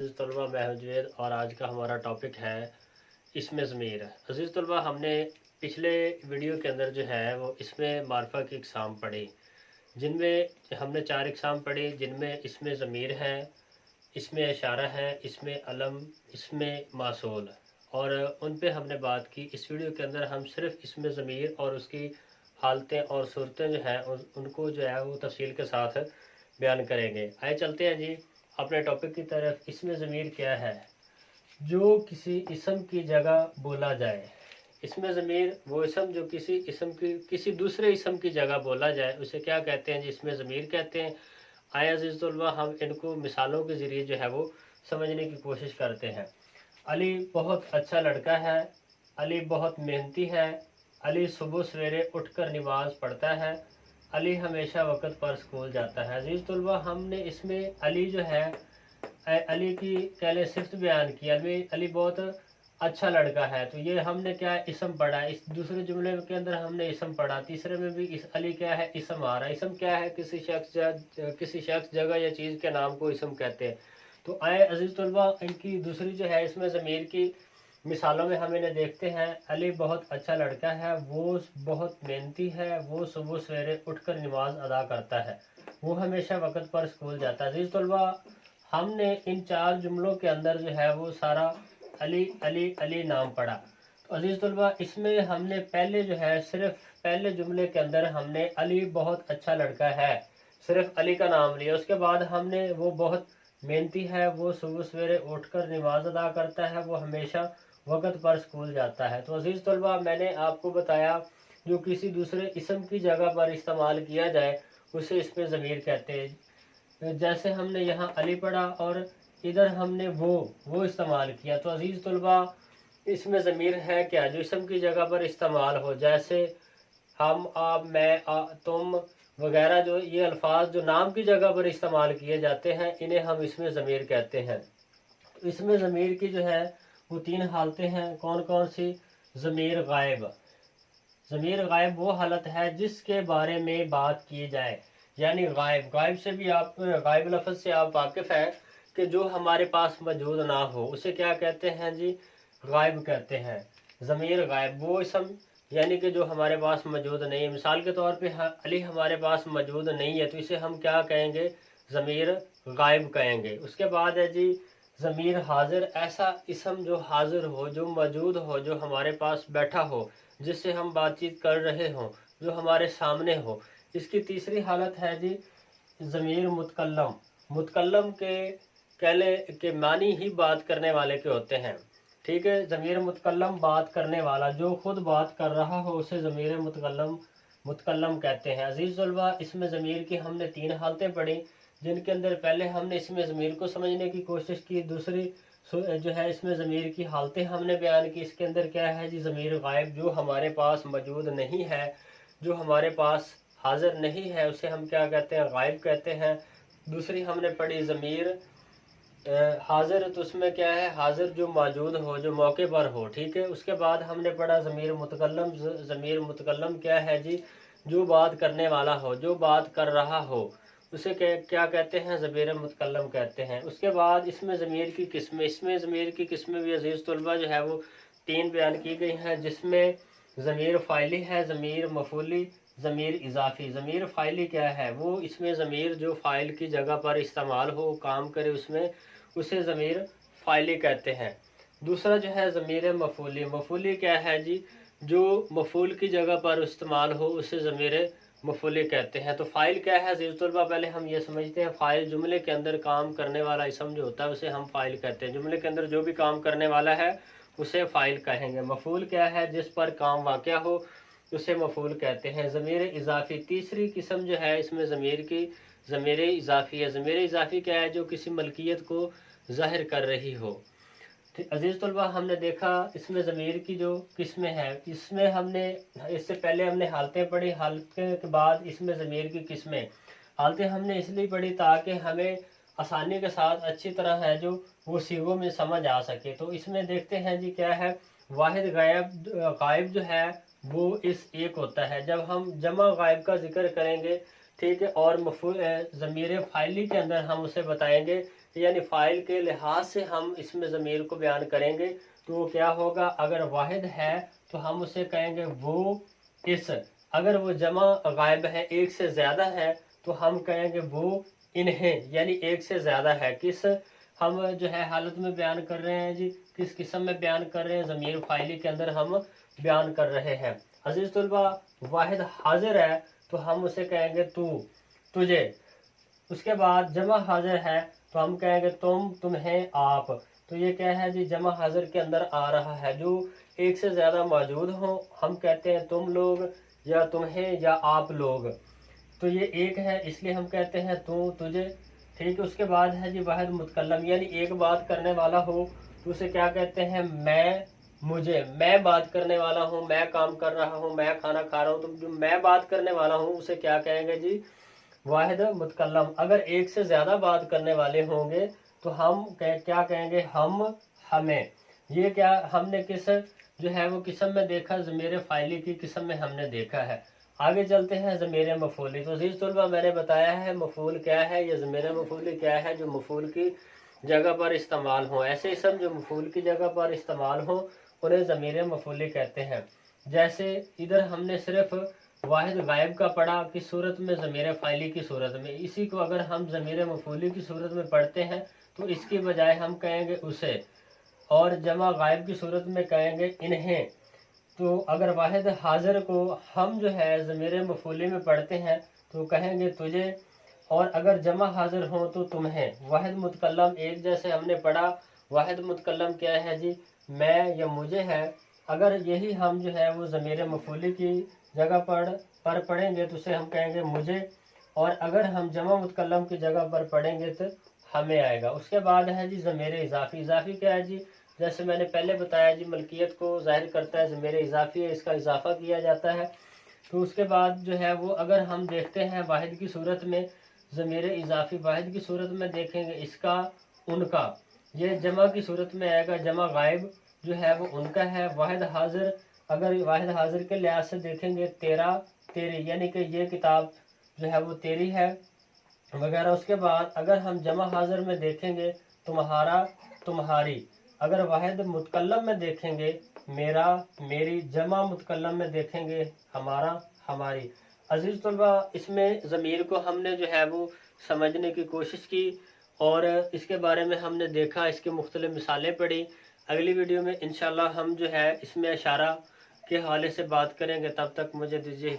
अज़ीज़ तलबा, मैं हूं जुनैद और आज का हमारा टॉपिक है इसमें ज़मीर। अज़ीज़ तलबा, हमने पिछले वीडियो के अंदर जो है वो इसमें मारफा की इक़साम पढ़ी, जिनमें हमने 4 इक़साम पढ़ी, जिनमें इसमें ज़मीर है, इसमें इशारा है, इसमें अलम, इसमें मासूल, और उन पे हमने बात की। इस वीडियो के अंदर हम सिर्फ़ इसमें ज़मीर और उसकी हालतें और सूरतें जो हैं उनको जो है वो तफसील के साथ बयान करेंगे। आइए चलते हैं जी अपने टॉपिक की तरफ। इसमें ज़मीर क्या है? जो किसी इसम की जगह बोला जाए। इसमें ज़मीर वो इसम जो किसी इसम की किसी दूसरे इसम की जगह बोला जाए उसे क्या कहते हैं जी? इसमें ज़मीर कहते हैं। आए अज़ीज़ तलबा, हम इनको मिसालों के ज़रिए जो है वो समझने की कोशिश करते हैं। अली बहुत अच्छा लड़का है, अली बहुत मेहनती है, अली सुबह सवेरे उठकर नमाज पढ़ता है, अली हमेशा वक्त पर स्कूल जाता है। अज़ीज़ तलबा, हमने इसमें अली जो है अली की पहले सिफ्त बयान की। अली बहुत अच्छा लड़का है, तो ये हमने क्या इसम पढ़ा। इस दूसरे जुमले के अंदर हमने इसम पढ़ा, तीसरे में भी इस अली क्या है इसम आ रहा है। इसम क्या है? किसी शख्स जगह या चीज़ के नाम को इसम कहते हैं। तो आए अज़ीज़ तलबा, इनकी दूसरी जो है इसमें ज़मीर की मिसालों में हम इन्हें देखते हैं। अली बहुत अच्छा लड़का है, वो बहुत मेहनती है, वो सुबह सवेरे उठकर नमाज अदा करता है, वो हमेशा वक्त पर स्कूल जाता है। अज़ीज़ तलबा, हमने इन 4 जुमलों के अंदर जो है वो सारा अली अली अली नाम पढ़ा। तो अज़ीज़ तलबा, इसमें हमने पहले जो है सिर्फ पहले जुमले के अंदर हमने अली बहुत अच्छा लड़का है सिर्फ अली का नाम लिया। उसके बाद हमने वो बहुत मेहनती है, वो सुबह सवेरे उठकर नमाज अदा करता है, वो हमेशा वक्त पर स्कूल जाता है। तो अज़ीज़ तलबा, मैंने आपको बताया जो किसी दूसरे इसम की जगह पर इस्तेमाल किया जाए उसे इसमें ज़मीर कहते हैं। जैसे हमने यहाँ अली पढ़ा और इधर हमने वो इस्तेमाल किया। तो अज़ीज़ तलबा, इसमें ज़मीर है क्या? जो इसम की जगह पर इस्तेमाल हो, जैसे हम, आप, मैं, तुम वगैरह, जो ये अल्फाज जो नाम की जगह पर इस्तेमाल किए जाते हैं, इन्हें हम इसमें ज़मीर कहते हैं। तो इसमें ज़मीर की जो है वो 3 हालतें हैं। कौन कौन सी? ज़मीर गायब। ज़मीर गायब वो हालत है जिसके बारे में बात की जाए, यानी गायब। गायब से भी आप, गायब लफ्ज़ से आप वाकिफ़ है कि जो हमारे पास मौजूद ना हो उसे क्या कहते हैं जी? गायब कहते हैं। ज़मीर गायब वो इसम यानी कि जो हमारे पास मौजूद नहीं है। मिसाल के तौर पे अली हमारे पास मौजूद नहीं है, तो इसे हम क्या कहेंगे? ज़मीर गायब कहेंगे। उसके बाद है जी ज़मीर हाजिर। ऐसा इसम जो हाजिर हो, जो मौजूद हो, जो हमारे पास बैठा हो, जिससे हम बातचीत कर रहे हों, जो हमारे सामने हो। इसकी तीसरी हालत है जी ज़मीर मुतकल्लम। मुतकल्लम के कहले के मानी ही बात करने वाले के होते हैं, ठीक है। ज़मीर मुतकल्लम बात करने वाला, जो खुद बात कर रहा हो उसे ज़मीर मुतकल्लम कहते हैं। अज़ीज़ तलबा, इसमें ज़मीर की हमने 3 हालतें पढ़ी, जिनके अंदर पहले हमने इसमें ज़मीर को समझने की कोशिश की, दूसरी जो है इसमें ज़मीर की हालतें हमने बयान की। इसके अंदर क्या है जी? ज़मीर गायब, जो हमारे पास मौजूद नहीं है, जो हमारे पास हाजिर नहीं है, उसे हम क्या कहते हैं? गायब कहते हैं। दूसरी हमने पढ़ी ज़मीर हाजिर, तो उसमें क्या है? हाजिर जो मौजूद हो, जो मौके पर हो, ठीक है। उसके बाद हमने पढ़ा ज़मीर मुतकल्लम। ज़मीर मुतकल्लम क्या है जी? जो बात करने वाला हो, जो बात कर रहा हो, उसे क्या कहते हैं? ज़मीर मुतकल्लम कहते हैं। उसके बाद इसमें ज़मीर की किस्में। इसमें ज़मीर की किस्में भी अज़ीज़ तलबा जो है वो 3 बयान की गई हैं, जिसमें ज़मीर फ़ाइली है, ज़मीर मफ़ूली, ज़मीर इज़ाफ़ी। ज़मीर फ़ाइली क्या है? वो इसमें ज़मीर जो फ़ाइल की जगह पर इस्तेमाल हो, काम करे उसमें, उसे ज़मीर फ़ाइली कहते हैं। दूसरा जो है ज़मीर मफ़ूली। मफ़ूली क्या है जी? जो मफ़ूल की जगह पर इस्तेमाल हो उसे ज़मीर मफ़ूली कहते हैं। तो फ़ाइल क्या है अज़ीज़ तलबा? पहले हम ये समझते हैं। फ़ाइल जुमले के अंदर काम करने वाला इसम जो होता है उसे हम फ़ाइल कहते हैं। जुमले के अंदर जो भी काम करने वाला है उसे फ़ाइल कहेंगे। मफ़ूल क्या है? जिस पर काम वाक़या हो उसे मफ़ूल कहते हैं। ज़मीर इज़ाफ़ी तीसरी किस्म जो है इसमें ज़मीर की, ज़मीर इज़ाफ़ी है। ज़मीर इज़ाफ़ी क्या है? जो किसी मलकियत को ज़ाहिर कर रही हो। अज़ीज़ तलबा, हमने देखा इसमें ज़मीर की जो किस्में हैं, इसमें हमने इससे पहले हमने हालतें पढ़ी, हालतें के बाद इसमें ज़मीर की किस्में। हालतें हमने इसलिए पढ़ी ताकि हमें आसानी के साथ अच्छी तरह है जो वो सीगों में समझ आ सके। तो इसमें देखते हैं जी क्या है? वाहिद गायब जो है वो इस एक होता है। जब हम जमा गायब का जिक्र करेंगे, ठीक है, और ज़मीर फ़ाइली के अंदर हम उसे बताएंगे یعنی فاعل کے لحاظ سے ہم اس میں ضمیر کو بیان کریں گے تو کیا ہوگا؟ اگر واحد ہے تو ہم اسے کہیں گے وہ اس، اگر وہ جمع غائب ہے ایک سے زیادہ ہے تو ہم کہیں گے وہ انہیں، یعنی ایک سے زیادہ ہے۔ کس ہم جو ہے حالت میں بیان کر رہے ہیں جی، کس قسم میں بیان کر رہے ہیں؟ ضمیر فاعلی کے اندر ہم بیان کر رہے ہیں۔ عزیز طلبہ، واحد حاضر ہے تو ہم اسے کہیں گے تو، تجھے۔ اس کے بعد جمع حاضر ہے تو ہم کہیں گے تم، تمہیں، آپ۔ تو یہ کیا ہے جی؟ جمع حاضر کے اندر آ رہا ہے جو ایک سے زیادہ موجود ہوں، ہم کہتے ہیں تم لوگ یا تمہیں یا آپ لوگ۔ تو یہ ایک ہے اس لیے ہم کہتے ہیں تو، تجھے، ٹھیک ہے۔ اس کے بعد ہے جی واحد متکلم، یعنی ایک بات کرنے والا ہو تو اسے کیا کہتے ہیں؟ میں، مجھے، میں بات کرنے والا ہوں، میں کام کر رہا ہوں، میں کھانا کھا رہا ہوں، تو جو میں بات کرنے والا ہوں اسے کیا کہیں گے جی؟ واحد متکلم۔ اگر ایک سے زیادہ بات کرنے والے ہوں گے تو ہم کیا کہیں گے؟ ہم، ہمیں۔ یہ کیا ہم نے کس جو ہے وہ قسم میں دیکھا؟ ضمیر فاعلی کی قسم میں ہم نے دیکھا ہے۔ آگے چلتے ہیں ضمیر مفعولی۔ تو عزیز طلبہ، میں نے بتایا ہے مفعول کیا ہے، یا ضمیر مفعولی کیا ہے؟ جو مفعول کی جگہ پر استعمال ہوں، ایسے اسم جو مفعول کی جگہ پر استعمال ہوں انہیں ضمیر مفعولی کہتے ہیں۔ جیسے ادھر ہم نے صرف واحد غائب کا پڑھا کس صورت میں؟ ضمیر فاعلی کی صورت میں۔ اسی کو اگر ہم ضمیر مفعولی کی صورت میں پڑھتے ہیں تو اس کی بجائے ہم کہیں گے اسے، اور جمع غائب کی صورت میں کہیں گے انہیں۔ تو اگر واحد حاضر کو ہم جو ہے ضمیر مفعولی میں پڑھتے ہیں تو کہیں گے تجھے، اور اگر جمع حاضر ہوں تو تمہیں۔ واحد متکلم ایک جیسے ہم نے پڑھا، واحد متکلم کیا ہے جی؟ میں یا مجھے ہے۔ اگر یہی ہم جو ہے وہ ضمیر مفعولی کی جگہ پر پڑھیں گے تو اسے ہم کہیں گے مجھے، اور اگر ہم جمع متکلم کی جگہ پر پڑھیں گے تو ہمیں آئے گا۔ اس کے بعد ہے جی ضمیر اضافی۔ اضافی کیا ہے جی؟ جیسے میں نے پہلے بتایا جی، ملکیت کو ظاہر کرتا ہے، ضمیر اضافی ہے، اس کا اضافہ کیا جاتا ہے۔ تو اس کے بعد جو ہے وہ اگر ہم دیکھتے ہیں واحد کی صورت میں، ضمیر اضافی واحد کی صورت میں دیکھیں گے اس کا، ان کا، یہ جمع کی صورت میں آئے گا، جمع غائب جو ہے وہ ان کا ہے۔ واحد حاضر، اگر واحد حاضر کے لحاظ سے دیکھیں گے تیرا، تیری، یعنی کہ یہ کتاب جو ہے وہ تیری ہے وغیرہ۔ اس کے بعد اگر ہم جمع حاضر میں دیکھیں گے تمہارا، تمہاری۔ اگر واحد متکلم میں دیکھیں گے میرا، میری۔ جمع متکلم میں دیکھیں گے ہمارا، ہماری۔ عزیز طلبہ، اس میں ضمیر کو ہم نے جو ہے وہ سمجھنے کی کوشش کی اور اس کے بارے میں ہم نے دیکھا، اس کی مختلف مثالیں پڑھی۔ اگلی ویڈیو میں انشاءاللہ ہم جو ہے اس میں اشارہ کے حوالے سے بات کریں گے۔ تب تک مجھے دیجیے